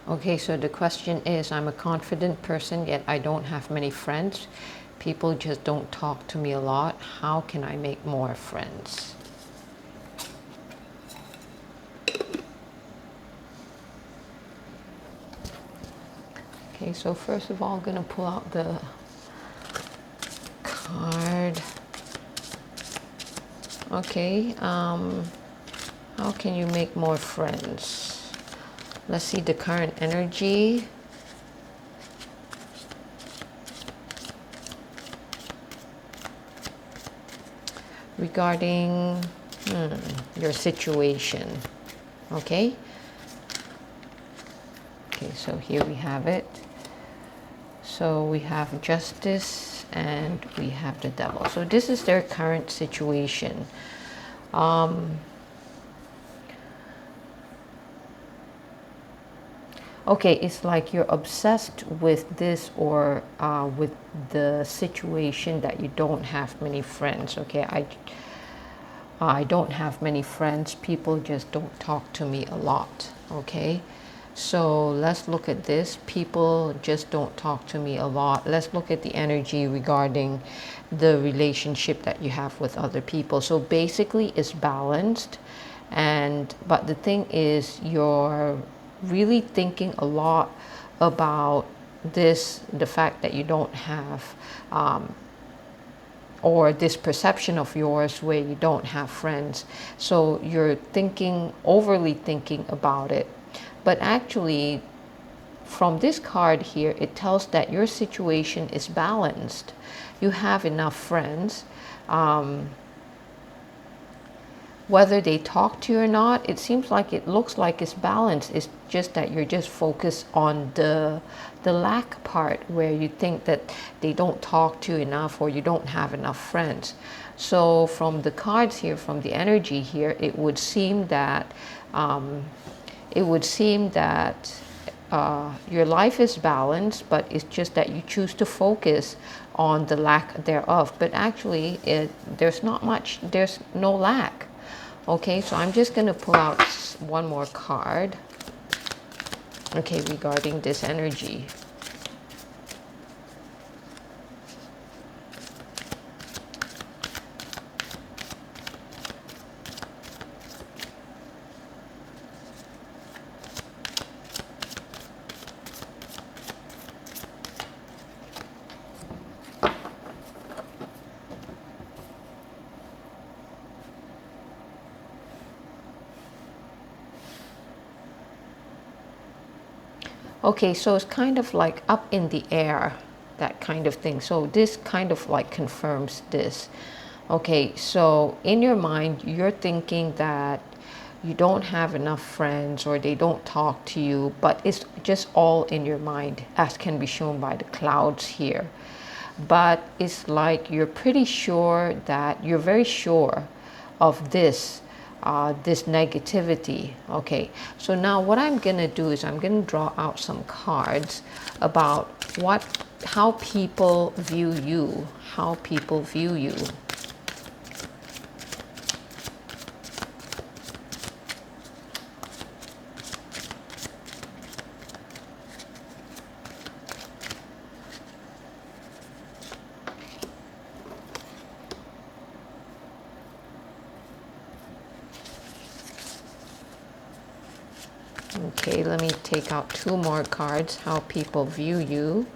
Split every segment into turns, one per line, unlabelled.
Okay, so the question is, I'm a confident person, yet I don't have many friends. People just don't talk to me a lot. How can I make more friends? Okay, so first of all, I'm going to pull out the card. Okay, how can you make more friends? Let's see the current energy. Regarding your situation. Okay. Okay, so here we have it. So we have Justice and we have the Devil. So this is their current situation. Okay, it's like you're obsessed with this, or with the situation that you don't have many friends. Okay, I don't have many friends. People just don't talk to me a lot. Okay, so let's look at this. People just don't talk to me a lot. Let's look at the energy regarding the relationship that you have with other people. So basically it's balanced, but the thing is, you're really thinking a lot about this, the fact that you don't have or this perception of yours where you don't have friends. So you're overly thinking about it. But actually, from this card here, it tells that your situation is balanced. You have enough friends. Whether they talk to you or not, it looks like it's balanced. It's just that you're just focused on the lack part, where you think that they don't talk to you enough or you don't have enough friends. So from the cards here, from the energy here, it would seem that your life is balanced, but it's just that you choose to focus on the lack thereof. But actually, there's no lack. Okay, so I'm just going to pull out one more card, okay, regarding this energy. Okay, so it's kind of like up in the air, that kind of thing. So this kind of like confirms this. Okay, so in your mind, you're thinking that you don't have enough friends or they don't talk to you, but it's just all in your mind, as can be shown by the clouds here. But it's like you're pretty sure that you're very sure of this negativity. Okay, so now what I'm gonna do is I'm gonna draw out some cards about how people view you, how people view you. Okay, let me take out two more cards, how people view you.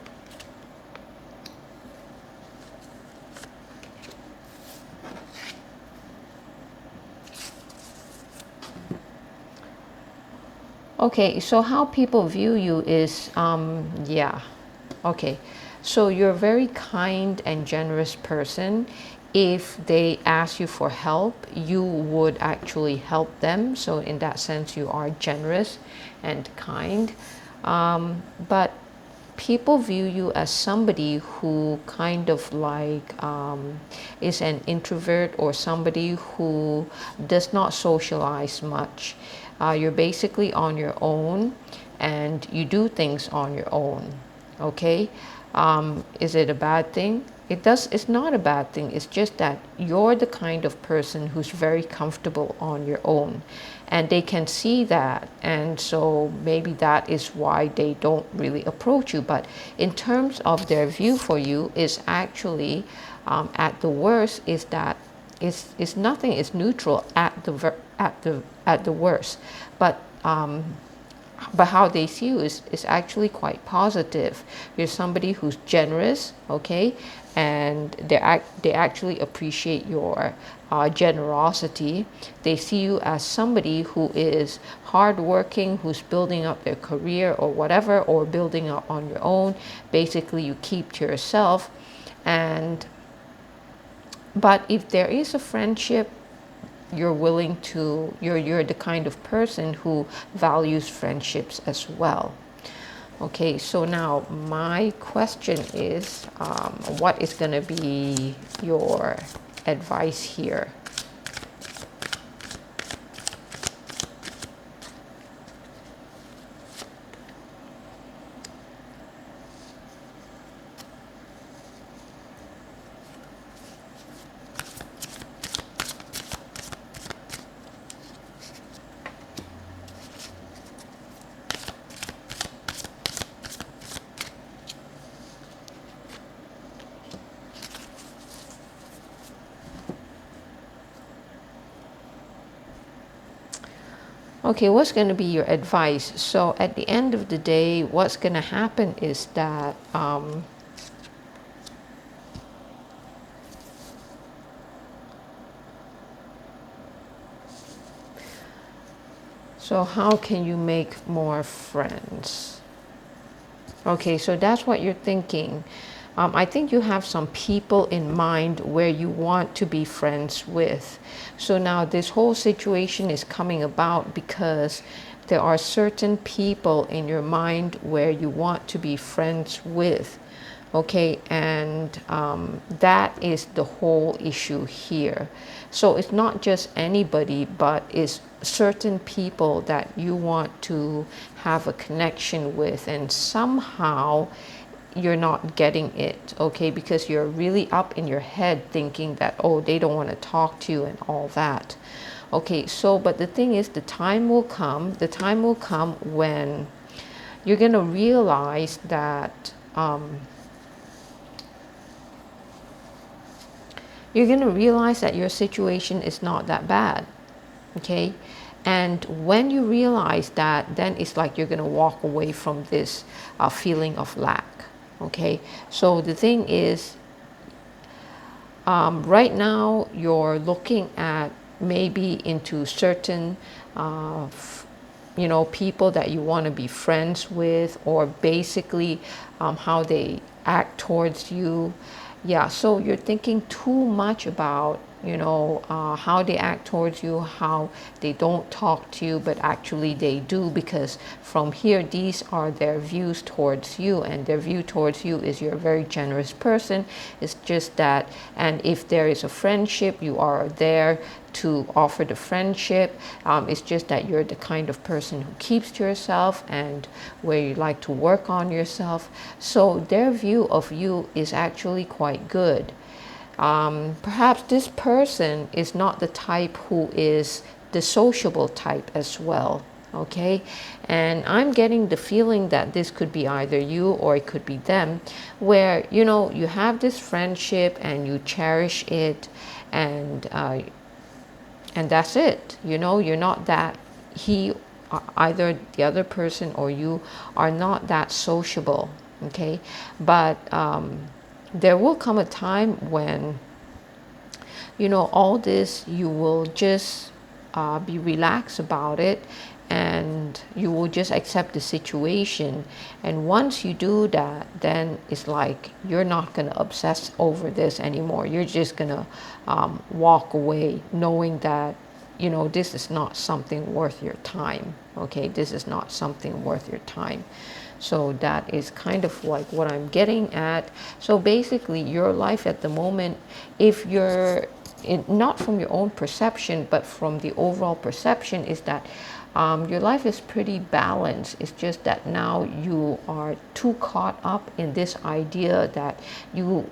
Okay, so how people view you is, yeah. Okay, so you're a very kind and generous person. If they ask you for help, you would actually help them. So in that sense, you are generous and kind. But people view you as somebody who kind of like is an introvert, or somebody who does not socialize much. You're basically on your own and you do things on your own. Okay, is it a bad thing? it's not a bad thing. It's just that you're the kind of person who's very comfortable on your own, and they can see that, and so maybe that is why they don't really approach you. But in terms of their view for you, is actually at the worst is that it's nothing. It's neutral at the worst, but how they see you is actually quite positive. You're somebody who's generous, okay, and they actually appreciate your generosity. They see you as somebody who is hardworking, who's building up their career or whatever, or building up on your own. Basically, you keep to yourself, and but if there is a friendship, you're willing to, you're the kind of person who values friendships as well. Okay, so now my question is, what is going to be your advice here? Okay, what's going to be your advice? So at the end of the day, what's going to happen is that so how can you make more friends? Okay, so that's what you're thinking. I think you have some people in mind where you want to be friends with. So now this whole situation is coming about because there are certain people in your mind where you want to be friends with. Okay, and that is the whole issue here. So it's not just anybody, but it's certain people that you want to have a connection with, and somehow you're not getting it, okay, because you're really up in your head thinking that, oh, they don't want to talk to you and all that. Okay, so but the thing is, the time will come when you're going to realize that your situation is not that bad, okay? And when you realize that, then it's like you're going to walk away from this feeling of lack, okay? So the thing is, right now you're looking at maybe into certain people that you want to be friends with, or basically how they act towards you. Yeah, so you're thinking too much about how they act towards you, how they don't talk to you, but actually they do, because from here, these are their views towards you, and their view towards you is you're a very generous person. It's just that, and if there is a friendship, you are there to offer the friendship. It's just that you're the kind of person who keeps to yourself and where you like to work on yourself. So their view of you is actually quite good. Perhaps this person is not the type who is the sociable type as well, okay? And I'm getting the feeling that this could be either you or it could be them, where you have this friendship and you cherish it, and that's it. You're not that, either the other person or you are not that sociable, okay? But there will come a time when all this, you will just be relaxed about it, and you will just accept the situation. And once you do that, then it's like you're not going to obsess over this anymore. You're just going to walk away knowing that this is not something worth your time. Okay, this is not something worth your time. So that is kind of like what I'm getting at. So basically, your life at the moment, if you're not from your own perception, but from the overall perception, is that your life is pretty balanced. It's just that now you are too caught up in this idea that you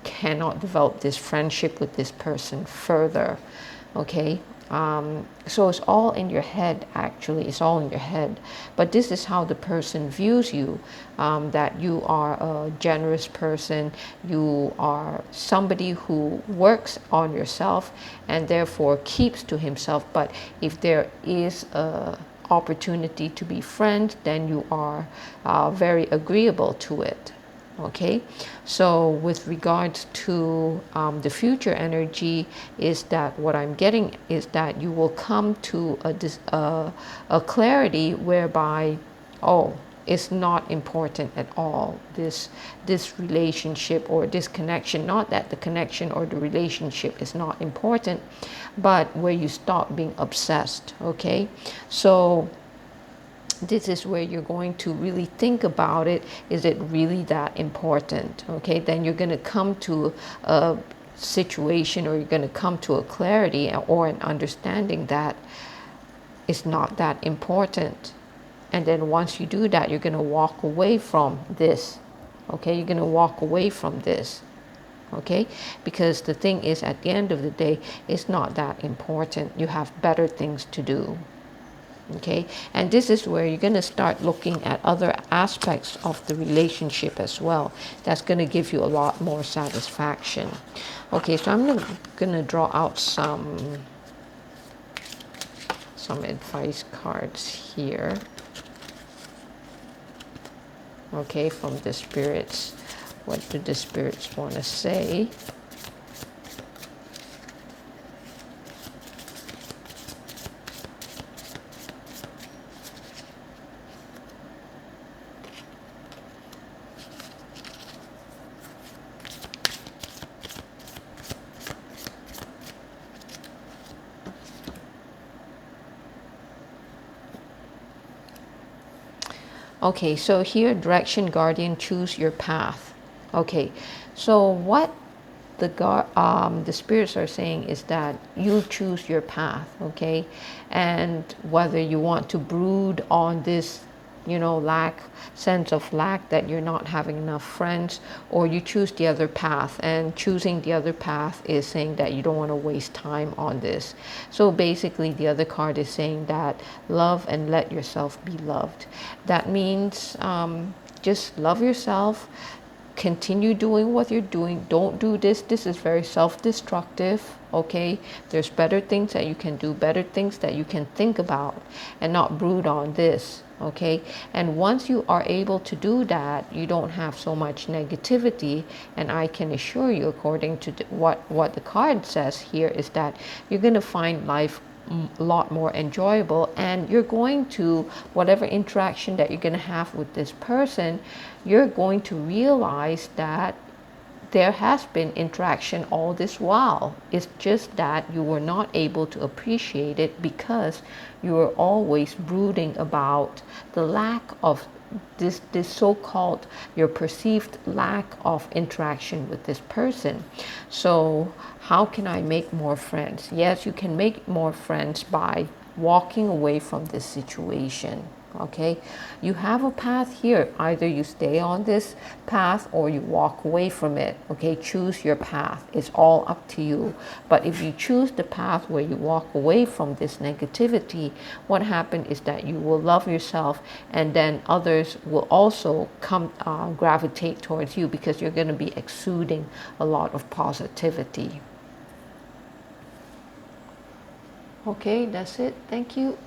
cannot develop this friendship with this person further. Okay, so it's all in your head. Actually, it's all in your head, but this is how the person views you, that you are a generous person, you are somebody who works on yourself and therefore keeps to himself. But if there is a opportunity to be friends, then you are very agreeable to it. Okay, so with regards to the future energy, is that what I'm getting is that you will come to a clarity whereby, oh, it's not important at all, this relationship or this connection. Not that the connection or the relationship is not important, but where you stop being obsessed. Okay, so this is where you're going to really think about it. Is it really that important? Okay, then you're going to come to a situation, or you're going to come to a clarity or an understanding that it's not that important. And then once you do that, you're going to walk away from this. Okay, you're going to walk away from this. Okay, because the thing is, at the end of the day, it's not that important. You have better things to do. Okay, and this is where you're going to start looking at other aspects of the relationship as well. That's going to give you a lot more satisfaction. Okay, so I'm going to draw out some advice cards here. Okay, from the spirits. What do the spirits want to say? Okay, so here, direction guardian, choose your path. Okay, so what the spirits are saying is that you choose your path. Okay, and whether you want to brood on this, sense of lack, that you're not having enough friends, or you choose the other path. And choosing the other path is saying that you don't want to waste time on this. So basically, the other card is saying that love and let yourself be loved. That means just love yourself, continue doing what you're doing. Don't do this. This is very self-destructive. Okay, there's better things that you can do, better things that you can think about, and not brood on this. Okay, and once you are able to do that, you don't have so much negativity. And I can assure you, according to what the card says here, is that you're going to find life a lot more enjoyable, and you're going to, whatever interaction that you're going to have with this person, you're going to realize that there has been interaction all this while. It's just that you were not able to appreciate it because you were always brooding about the lack of this so-called, your perceived lack of interaction with this person. So how can I make more friends? Yes, you can make more friends by walking away from this situation. Okay, you have a path here. Either you stay on this path or you walk away from it. Okay, choose your path. It's all up to you. But if you choose the path where you walk away from this negativity, what happened is that you will love yourself, and then others will also come gravitate towards you, because you're going to be exuding a lot of positivity. Okay, that's it. Thank you.